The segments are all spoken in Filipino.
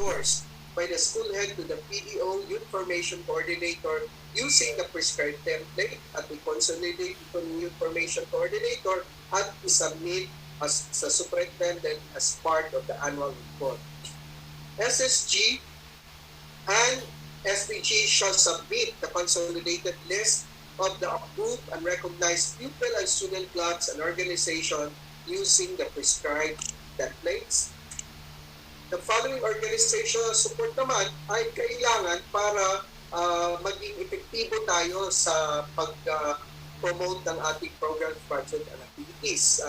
endorsed by the school head to the PEO Youth Formation Coordinator using the prescribed template at i-consolidate ito ng Youth Formation Coordinator at isubmit sa superintendent as part of the annual report. SSG and SPG shall submit the consolidated list of the approved and recognized pupil and student clubs and organization using the prescribed templates. The following organizational support naman ay kailangan para maging epektibo tayo sa pag-promote ng ating programs, project, and activities.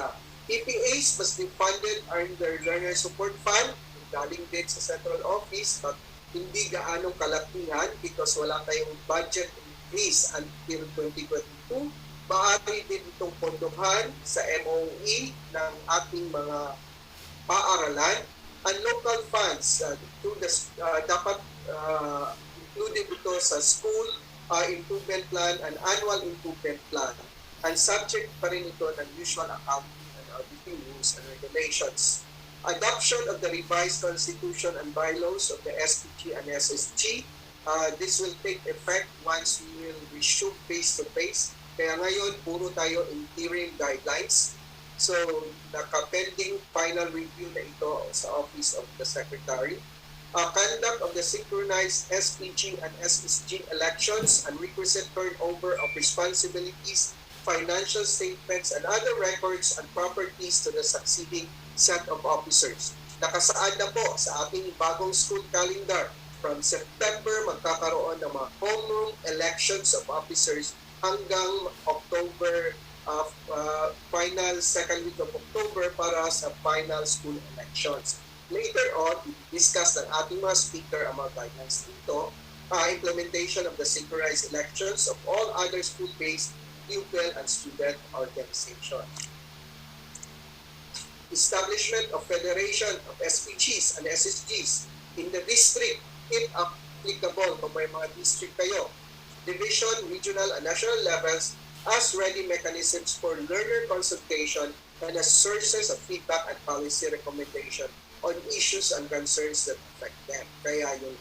PPAs must be funded under Learner Support Fund, galing din sa Central Office, but hindi gaanong kalakihan because wala tayong budget increase until 2022. Maaari din itong pondohan sa MOE ng ating mga paaralan. And local funds, dapat included ito sa school improvement plan and annual improvement plan. And subject pa rin ito ng usual accounting and auditing rules and regulations. Adoption of the revised constitution and bylaws of the SPG and SSG. This will take effect once we will resume face-to-face. Kaya ngayon, puro tayo interim guidelines. So, naka-pending final review na ito sa Office of the Secretary. Conduct of the synchronized SPG and SSG elections and requisite turnover of responsibilities, financial statements, and other records and properties to the succeeding set of officers. Nakasaad na po sa ating bagong school calendar. From September, magkakaroon ng mga homeroom elections of officers hanggang October, final second week of October para sa final school elections. Later on, discuss ng ating mga speaker ang mga guidelines dito, implementation of the synchronized elections of all other school-based pupil and student organizations. Establishment of Federation of SPGs and SSGs in the district, if applicable, kung may mga district kayo, division, regional, and national levels as ready mechanisms for learner consultation and as sources of feedback and policy recommendation on issues and concerns that affect them. Kaya yung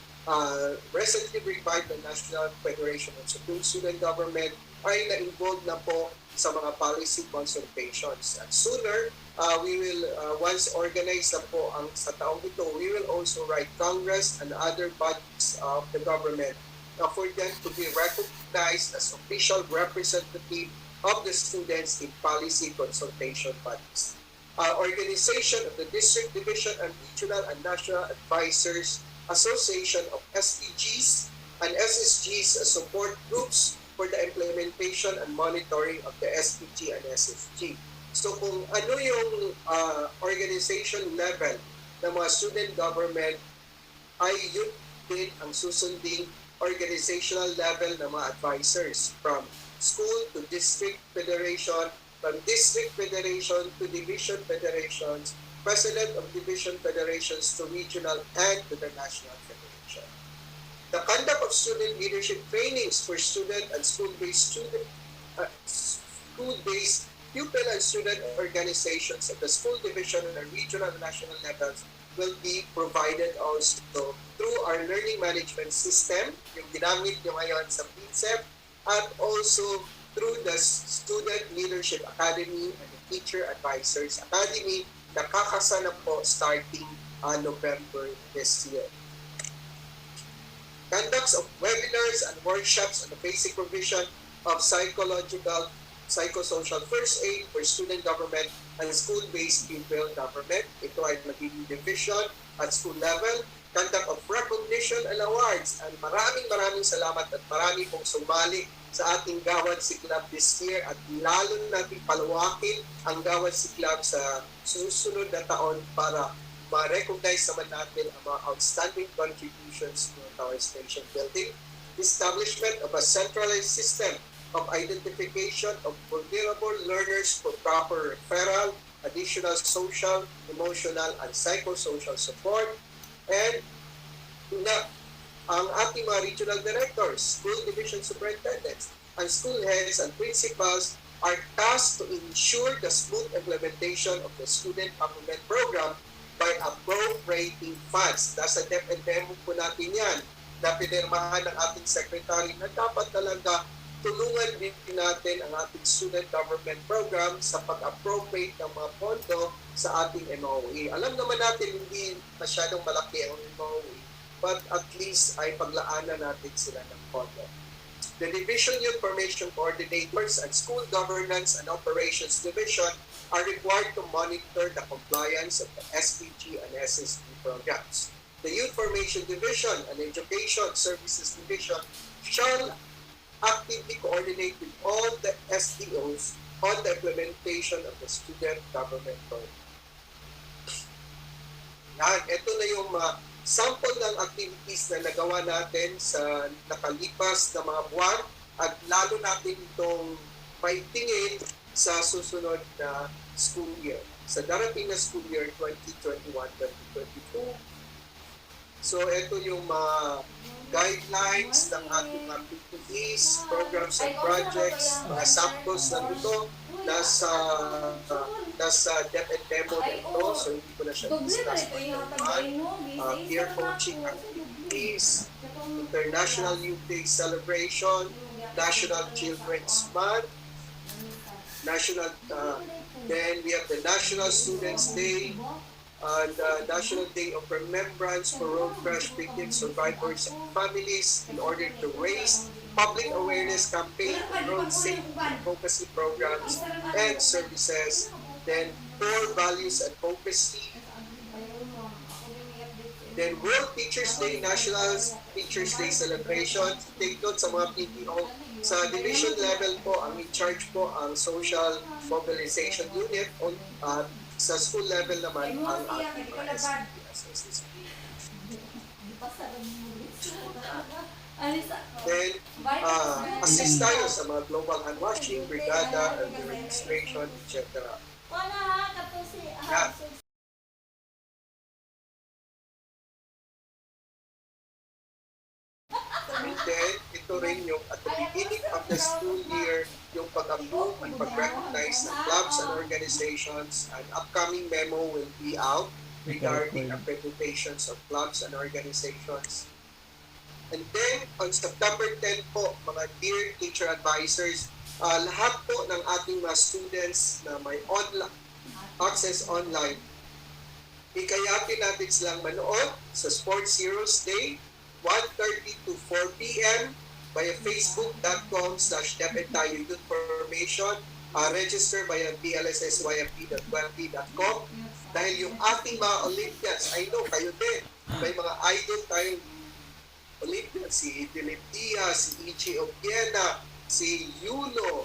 recently revived the National Federation of Student Government ay na-involved na po sa mga policy consultations. And sooner, we will, once organized na po ang sa taong ito, we will also write Congress and other bodies of the government for them to be recognized as official representative of the students in policy consultation bodies. Organization of the District, Division, and Regional and National Advisors Association of SPGs and SSGs as support groups for the implementation and monitoring of the SPG and SSG. So kung ano yung organization level ng mga student government ay yun din ang susunding organizational level ng mga advisors from school to district federation, from district federation to division federations, president of division federations to regional and to the national federation. The conduct of student leadership trainings for student and school-based pupil and student organizations at the school division and regional and national levels will be provided also through our learning management system, yung ginamit nyo ngayon sa PINSEP, at also through the Student Leadership Academy and the Teacher Advisors Academy na kakasana po starting November this year. Conducts of webinars and workshops on the basic provision of psychological, psychosocial first aid for student government and school-based pupil government. Ito ay magiging division at school level. Conduct of recognition and awards. And maraming salamat at marami pong sumali sa ating Gawad Siklab this year at lalo natin palawakin ang Gawad Siklab sa susunod na taon para ma-recognize naman natin ang mga outstanding contributions to our station building. Establishment of a centralized system of identification of vulnerable learners for proper referral, additional social, emotional, and psychosocial support, and ang ating mga regional directors, school division superintendents, and school heads and principals are tasked to ensure the smooth implementation of the student government program by appropriating funds. Nasa DepEd po natin yan na pinirmahan ng ating secretary na dapat talaga tulungan din natin ang ating student government program sa pag-appropriate ng mga pondo sa ating MOE. Alam naman natin hindi masyadong malaki ang MOE, but at least ay paglaanan natin sila ng pondo. The Division Information Coordinators and School Governance and Operations Division are required to monitor the compliance of the SSG and SSG programs. The Youth Formation Division and Education Services Division shall actively coordinate with all the SDOs on the implementation of the student government program. Yan, ito na yung sample ng activities na nagawa natin sa nakalipas na mga buwan at lalo natin itong maitingin sa susunod na school year. Sa darating na school year 2021-2022. So ito yung mga guidelines ng ating activities, programs and projects, mga samples na ito nasa DepEd demo na ito, so hindi ko na siya discuss peer coaching activities, International Youth Day Celebration, National Children's Month, then we have the National Students Day, and National Day of Remembrance for road crash victim survivors and families in order to raise public awareness campaign on road safety advocacy programs and services. Then core values advocacy. Then World Teachers Day, National Teachers Day celebration. Take note sa mga PTO. Sa division level po, ang in charge po ang Social Mobilization Unit. Sa school level naman, ang ating mga SSG. Then, assist tayo sa mga global handwashing, brigada, and registration, etc. Yeah. And then, ito rin yung at the beginning of the school year, yung pag-approve and pag-recognize ng clubs and organizations. An upcoming memo will be out regarding accreditations of clubs and organizations. And then, on September 10 po, mga dear teacher advisors, lahat po ng ating mga students na may access online, ikayatin natin silang manood sa Sports Heroes Day, 1:30 to 4 p.m. via facebook.com/DepEdTayo Youth Formation, register via blssyfp.webp.com. Dahil yung ating mga Olympians, I know kayo din, may mga idol tayong Olympians, si Dilip Diaz, si Ichi Obiena, si Yulo,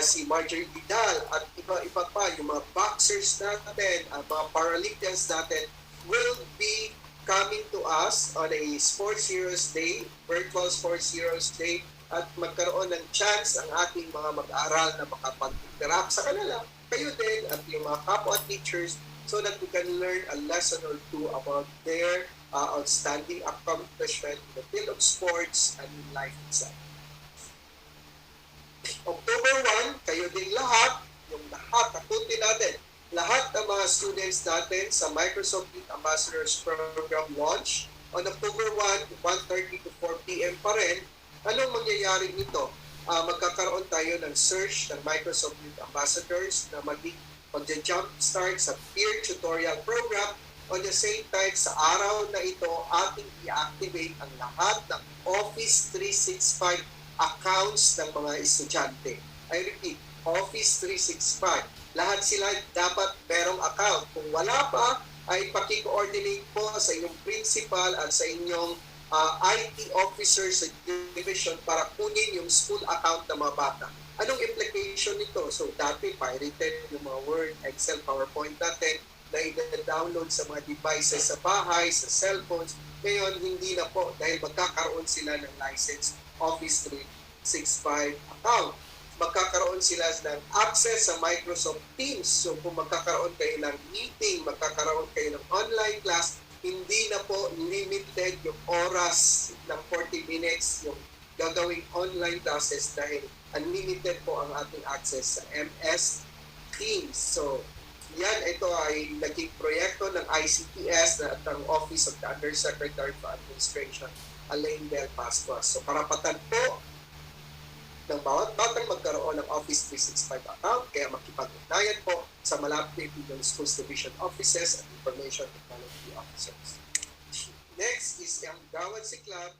si Marjorie Vidal, at iba-iba pa, yung mga boxers natin, mga Paralympians natin, will be coming to us on a Sports Heroes Day, Virtual Sports Heroes Day, at magkaroon ng chance ang ating mga mag-aaral na makapag-interact sa kanila, kayo din, at yung mga kapwa teachers, so that we can learn a lesson or two about their outstanding accomplishment in the field of sports and in life itself. October 1, kayo din lahat, yung lahat, takutin natin, lahat ng mga students natin sa Microsoft Youth Ambassadors Program launch on October 1, 1:30 to 4 p.m. pa rin. Anong mangyayari nito? Magkakaroon tayo ng search ng Microsoft Youth Ambassadors na mag-jump start sa peer tutorial program. On the same time, sa araw na ito, ating i-activate ang lahat ng Office 365 accounts ng mga estudyante. I repeat, Office 365. Lahat sila dapat merong account. Kung wala pa, ay paki-coordinate po sa inyong principal at sa inyong IT officer sa division para kunin yung school account ng mga bata. Anong implication nito? So dati pirated yung mga Word, Excel, PowerPoint natin na i-download sa mga devices sa bahay, sa cellphones. Ngayon, hindi na po dahil magkakaroon sila ng license Office 365 account. Magkakaroon sila ng access sa Microsoft Teams. So kung magkakaroon kayo ng meeting, magkakaroon kayo ng online class, hindi na po limited yung oras ng 40 minutes yung gagawing online classes dahil unlimited po ang ating access sa MS Teams. So Yan, ito ay naging proyekto ng ICTS at ng Office of the Undersecretary for Administration, Alain Del Pascua. So karapatan po ng bawat batang magkaroon ng Office 365 account, kaya makipag-ugnayan po sa malapit ng Schools Division Offices at Information Technology Officers. Next is ang Gawan si Club.